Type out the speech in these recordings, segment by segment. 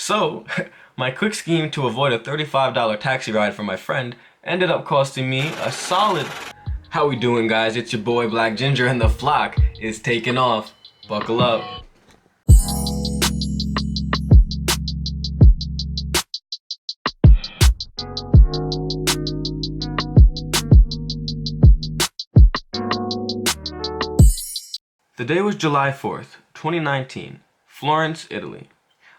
So, my quick scheme to avoid a $35 taxi ride from my friend ended up costing me a solid... How we doing, guys? It's your boy Black Ginger, and the flock is taking off. Buckle up. The day was July 4th, 2019, Florence, Italy.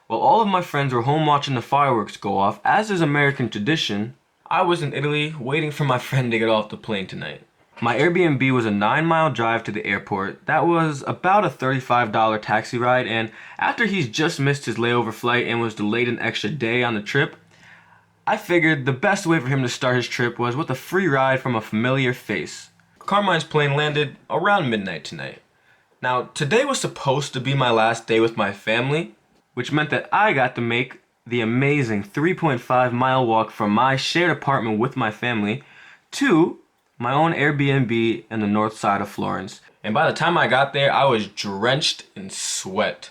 While all of my friends were home watching the fireworks go off, as is American tradition, I was in Italy waiting for my friend to get off the plane tonight. My Airbnb was a 9-mile drive to the airport. That was about a $35 taxi ride, and after he's just missed his layover flight and was delayed an extra day on the trip, I figured the best way for him to start his trip was with a free ride from a familiar face. Carmine's plane landed around midnight tonight. Now, today was supposed to be my last day with my family, which meant that I got to make the amazing 3.5-mile walk from my shared apartment with my family to my own Airbnb in the north side of Florence. And by the time I got there, I was drenched in sweat.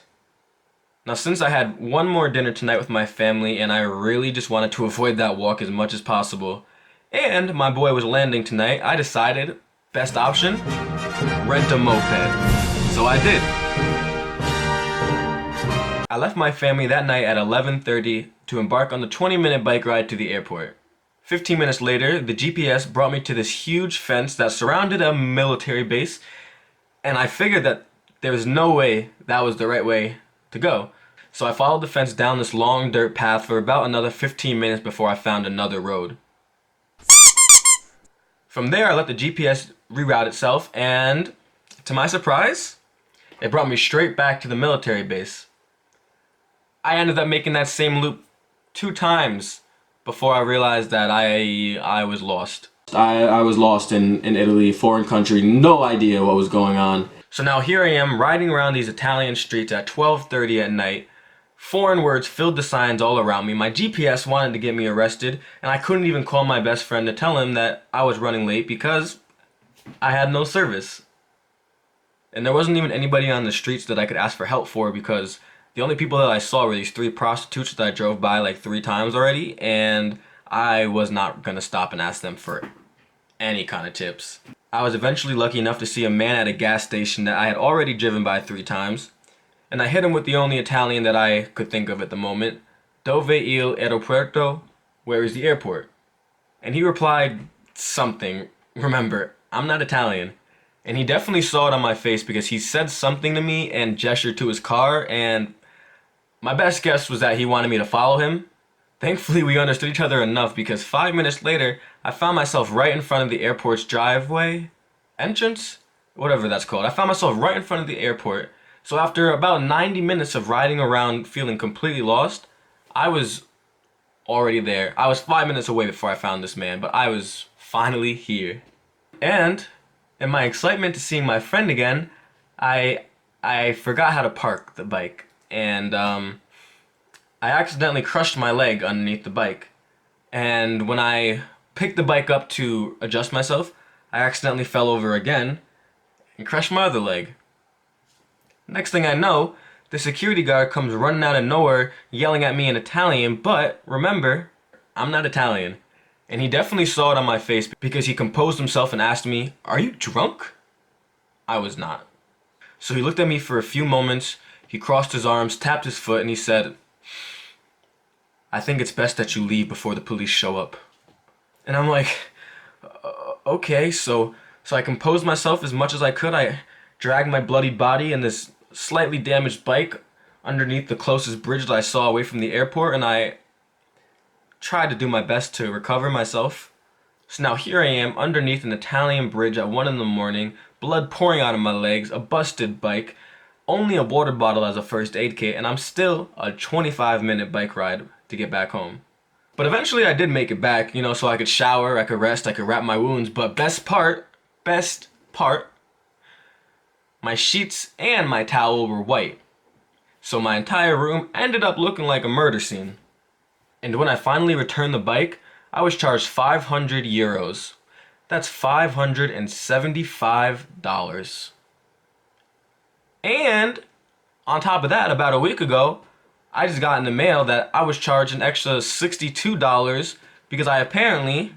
Now, since I had one more dinner tonight with my family and I really just wanted to avoid that walk as much as possible, and my boy was landing tonight, I decided, best option, rent a moped. So I did. I left my family that night at 11:30 to embark on the 20-minute bike ride to the airport. 15 minutes later, the GPS brought me to this huge fence that surrounded a military base, and I figured that there was no way that was the right way to go. So I followed the fence down this long dirt path for about another 15 minutes before I found another road. From there, I let the GPS reroute itself, and to my surprise, it brought me straight back to the military base. I ended up making that same loop 2 times before I realized that I was lost. I was lost in Italy, foreign country, no idea what was going on. So now here I am riding around these Italian streets at 12:30 at night. Foreign words filled the signs all around me. My GPS wanted to get me arrested, and I couldn't even call my best friend to tell him that I was running late because I had no service. And there wasn't even anybody on the streets that I could ask for help for because the only people that I saw were these 3 prostitutes that I drove by like 3 times already, and I was not gonna stop and ask them for any kind of tips. I was eventually lucky enough to see a man at a gas station that I had already driven by 3 times, and I hit him with the only Italian that I could think of at the moment. Dove il aeroporto? Where is the airport? And he replied something. Remember, I'm not Italian. And he definitely saw it on my face because he said something to me and gestured to his car, and my best guess was that he wanted me to follow him. Thankfully, we understood each other enough because 5 minutes later, I found myself right in front of the airport's driveway? Entrance? Whatever that's called. I found myself right in front of the airport. So after about 90 minutes of riding around feeling completely lost, I was already there. I was 5 minutes away before I found this man, but I was finally here. And in my excitement to seeing my friend again, I forgot how to park the bike, and I accidentally crushed my leg underneath the bike. And when I picked the bike up to adjust myself, I accidentally fell over again and crushed my other leg. Next thing I know, the security guard comes running out of nowhere yelling at me in Italian, but remember, I'm not Italian. And he definitely saw it on my face because he composed himself and asked me, "Are you drunk?" I was not. So he looked at me for a few moments, he crossed his arms, tapped his foot, and he said, "I think it's best that you leave before the police show up." And I'm like, okay, so I composed myself as much as I could. I dragged my bloody body and this slightly damaged bike underneath the closest bridge that I saw away from the airport, and I tried to do my best to recover myself. So now here I am underneath an Italian bridge at 1 in the morning, blood pouring out of my legs, a busted bike, only a water bottle as a first aid kit, and I'm still a 25-minute bike ride to get back home. But eventually I did make it back, so I could shower, I could rest, I could wrap my wounds, but best part, my sheets and my towel were white. So my entire room ended up looking like a murder scene. And when I finally returned the bike, I was charged 500 euros. That's $575. And on top of that, about a week ago, I just got in the mail that I was charged an extra $62 because I apparently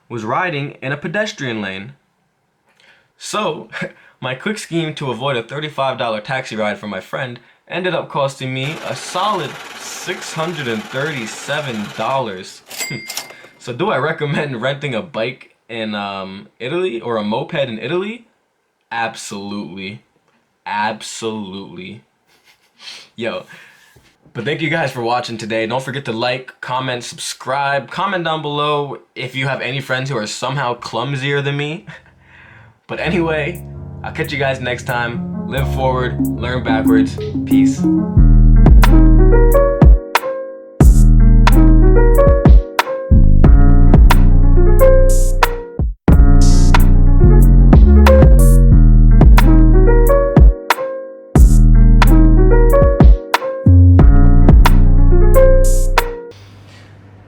was riding in a pedestrian lane. So, my quick scheme to avoid a $35 taxi ride from my friend ended up costing me a solid $637. So do I recommend renting a bike in Italy or a moped in Italy? Absolutely. Absolutely. Yo. But thank you guys for watching today. Don't forget to like, comment, subscribe. Comment down below if you have any friends who are somehow clumsier than me. But anyway, I'll catch you guys next time. Live forward, learn backwards. Peace.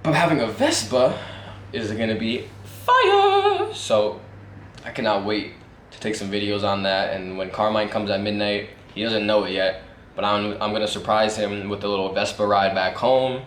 But having a Vespa is gonna be fire! So I cannot wait to take some videos on that, and when Carmine comes at midnight, he doesn't know it yet, but I'm gonna surprise him with a little Vespa ride back home.